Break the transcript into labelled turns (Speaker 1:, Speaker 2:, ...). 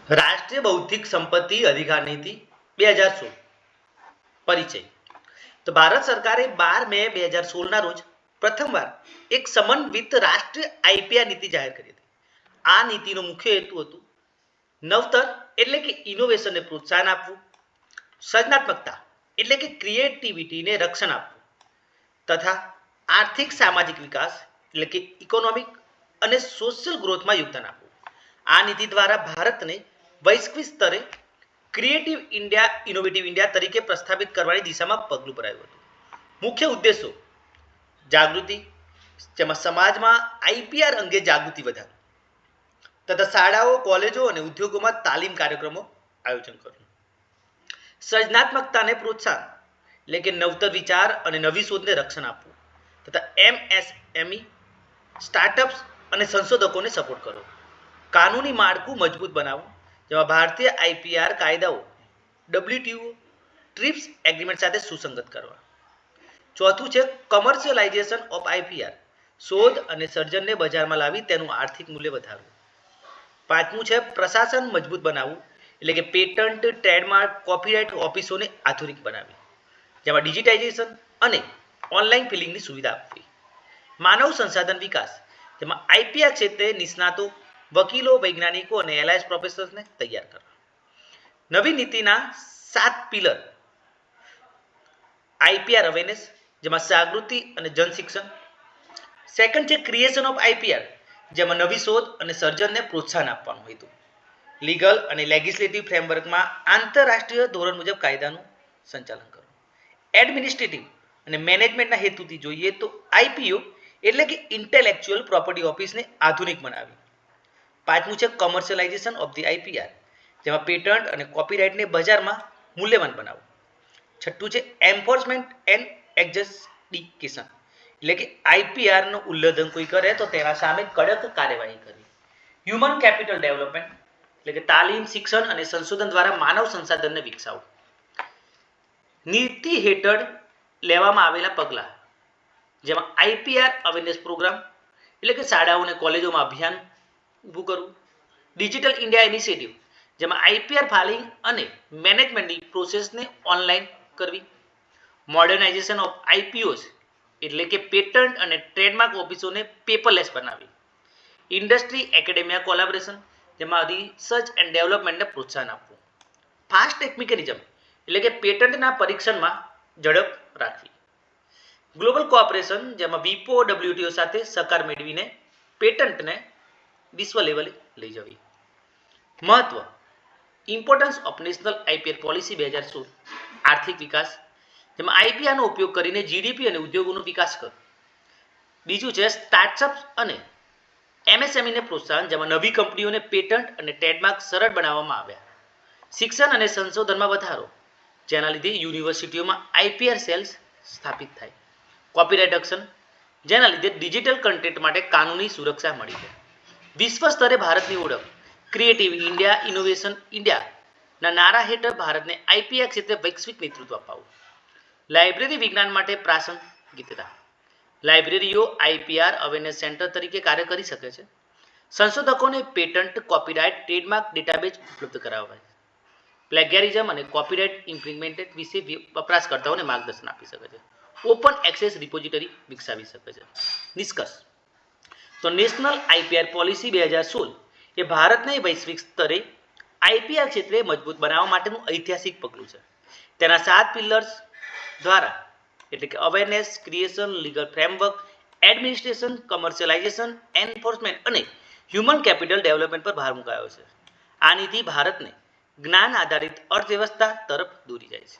Speaker 1: રાષ્ટ્રીય બૌદ્ધિક સંપત્તિ અધિકાર નીતિ 2016 પરિચય. તો ભારત સરકારે 12 મે 2016ના રોજ પ્રથમવાર એક સમન્વિત રાષ્ટ્રીય આઈપીઆર નીતિ જાહેર કરી હતી. આ નીતિનો મુખ્ય હેતુ હતો નવતર એટલે કે ઇનોવેશનને પ્રોત્સાહન આપવું, સર્જનાત્મકતા એટલે કે ક્રિએટિવિટીને રક્ષણ આપવું તથા આર્થિક સામાજિક વિકાસ એટલે કે ઇકોનોમિક અને સોશિયલ ગ્રોથમાં યોગદાન આપવું. આ નીતિ દ્વારા ભારતને વૈશ્વિક સ્તરે ક્રિએટિવ ઇન્ડિયા ઇનોવેટિવ ઇન્ડિયા તરીકે પ્રસ્થાપિત કરવાની દિશામાં પગલું ભરાયું હતું. મુખ્ય ઉદ્દેશો: જાગૃતિ, જેમાં સમાજમાં આઈપીઆર અંગે જાગૃતિ વધારવી તથા શાળાઓ, કોલેજો અને ઉદ્યોગોમાં તાલીમ કાર્યક્રમો આયોજન કરવું. સર્જનાત્મકતાને પ્રોત્સાહન એટલે કે નવતર વિચાર અને નવી શોધને રક્ષણ આપવું તથા એમએસએમઈ, સ્ટાર્ટઅપ્સ અને સંશોધકોને સપોર્ટ કરવો. કાનૂની માળખું મજબૂત બનાવવું, જેમાં ભારતીય આઈપીઆર કાયદાઓ ડબ્લ્યુટીઓ ટ્રીપ્સ એગ્રીમેન્ટ સાથે સુસંગત કરવા. ચોથું છે કમર્શિયલાઇઝેશન ઓફ આઈપીઆર, શોધ અને સર્જનને બજારમાં લાવી તેનું આર્થિક મૂલ્ય વધારવું. પાંચમું છે પ્રશાસન મજબૂત બનાવવું, એટલે કે પેટન્ટ, ટ્રેડમાર્ક, કોપીરાઇટ ઓફિસોને આધુનિક બનાવવી, જેમાં ડિજિટાઇઝેશન અને ઓનલાઈન ફિલિંગની સુવિધા આપવી. માનવ સંસાધન વિકાસ, જેમાં આઈપીઆર ક્ષેત્રે નિષ્ણાતો, વકીલો, વૈજ્ઞાનિકો અને એલાયન્સ પ્રોફેસર્સને તૈયાર કરવા. નવી નીતિના 7 પિલર: આઈપીઆર અવેરનેસ, જેમાં જાગૃતિ અને જનશિક્ષણ. સેકન્ડ છે ક્રિએશન ઓફ આઈપીઆર, જેમાં નવી શોધ અને સર્જનને પ્રોત્સાહન આપવાનું હેતુ. લીગલ અને લેજિસ્લેટિવ ફ્રેમવર્કમાં આંતરરાષ્ટ્રીય ધોરણ મુજબ કાયદાનું સંચાલન કરવું. એડમિનિસ્ટ્રેટિવ અને મેનેજમેન્ટના હેતુથી જોઈએ તો આઈપીઓ એટલે કે ઇન્ટેલેક્ચ્યુઅલ પ્રોપર્ટી ઓફિસને આધુનિક બનાવી. પાંચમું છે કમર્શિયલાઇઝેશન ઓફ ધી આઈપીઆર, જેમાં પેટન્ટ અને કોપીરાઇટને બજારમાં મૂલ્યવાન બનાવવું. છઠ્ઠું છે એન્ફોર્સમેન્ટ એન્ડ એક્ઝેડિકેશન, એટલે કે આઈપીઆરનું ઉલ્લંઘન કોઈ કરે તો તેના સામે કડક કાર્યવાહી કરવી. હ્યુમન કેપિટલ ડેવલપમેન્ટ, એટલે કે તાલીમ, શિક્ષણ અને સંશોધન દ્વારા માનવ સંસાધનને વિકસાવવું. નીતિ હેઠળ લેવામાં આવેલા પગલાં, જેમાં આઈપીઆર અવેરનેસ પ્રોગ્રામ, એટલે કે શાળાઓ અને કોલેજોમાં અભિયાન ઊભું કરવું. ડિજિટલ ઇન્ડિયા ઇનિશિયેટિવ, જેમાં આઈપીઆર ફાઇલિંગ અને મેનેજમેન્ટની પ્રોસેસને ઓનલાઈન કરવી. મોડર્નાઇઝેશન ઓફ આઈપીઓસ, એટલે કે પેટન્ટ અને ટ્રેડમાર્ક ઓફિસોને પેપરલેસ બનાવી. ઇન્ડસ્ટ્રી એકેડેમિયા કોલાબોરેશન, જેમાં રિસર્ચ એન્ડ ડેવલપમેન્ટને પ્રોત્સાહન આપવું. ફાસ્ટ ટ્રેક મિકેનિઝમ, એટલે કે પેટન્ટના પરીક્ષણમાં ઝડપ રાખવી. ગ્લોબલ કોઓપરેશન, જેમાં વીપો ડબ્લ્યુટીઓ સાથે સહકાર મેળવીને પેટન્ટને વિશ્વ લેવલે લઈ જવી. મહત્વ: importance of national IPR policy 2016, આર્થિક વિકાસ, જેમાં આઈપીઆરનો ઉપયોગ કરીને જીડીપી અને ઉદ્યોગોનો વિકાસ કરવો. બીજું છે સ્ટાર્ટઅપ્સ અને એમએસએમઈને પ્રોત્સાહન, જેમાં નવી કંપનીઓને પેટન્ટ અને ટ્રેડમાર્ક સરળ બનાવવામાં આવ્યા. શિક્ષણ અને સંશોધનમાં વધારો, જેના લીધે યુનિવર્સિટીઓમાં આઈપીઆર સેલ્સ સ્થાપિત થાય. કોપીરાઇટ એક્શન, જેના લીધે ડિજિટલ કન્ટેન્ટ માટે કાનૂની સુરક્ષા મળી છે. વિશ્વ સ્તરે ભારતની ઓળખ, ક્રિએટિવ ઇન્ડિયા ઇનોવેશન ઇન્ડિયાના નારા હેઠળ ભારતને આઈપીઆર ક્ષેત્રે વૈશ્વિક નેતૃત્વ અપાવવું. લાઇબ્રેરી વિજ્ઞાન માટે પ્રાસંગિકતા, લાઇબ્રેરીઓ આઈપીઆર અવેરનેસ સેન્ટર તરીકે કાર્ય કરી શકે છે. સંશોધકોને પેટન્ટ, કોપીરાઇટ, ટ્રેડમાર્ક ડેટાબેઝ ઉપલબ્ધ કરાવવા. પ્લેગેરિઝમ અને કોપીરાઇટ ઇન્ફ્રિંગમેન્ટ વિશે વપરાશકર્તાઓને માર્ગદર્શન આપી શકે છે. ઓપન એક્સેસ રિપોઝિટરી વિકસાવી શકે છે. નિષ્કર્ષ: તો નેશનલ આઈપીઆર પોલિસી 2016 એ ભારતને વૈશ્વિક સ્તરે આઈપીઆર ક્ષેત્રે મજબૂત બનાવવા માટેનું ઐતિહાસિક પગલું છે. તેના 7 પિલર્સ દ્વારા, એટલે કે awareness, creation, legal framework, administration, commercialization, enforcement અને હ્યુમન કેપિટલ ડેવલપમેન્ટ પર ભાર મુકાયો છે. આ નીતિ ભારતને જ્ઞાન આધારિત અર્થવ્યવસ્થા તરફ દોરી જાય છે.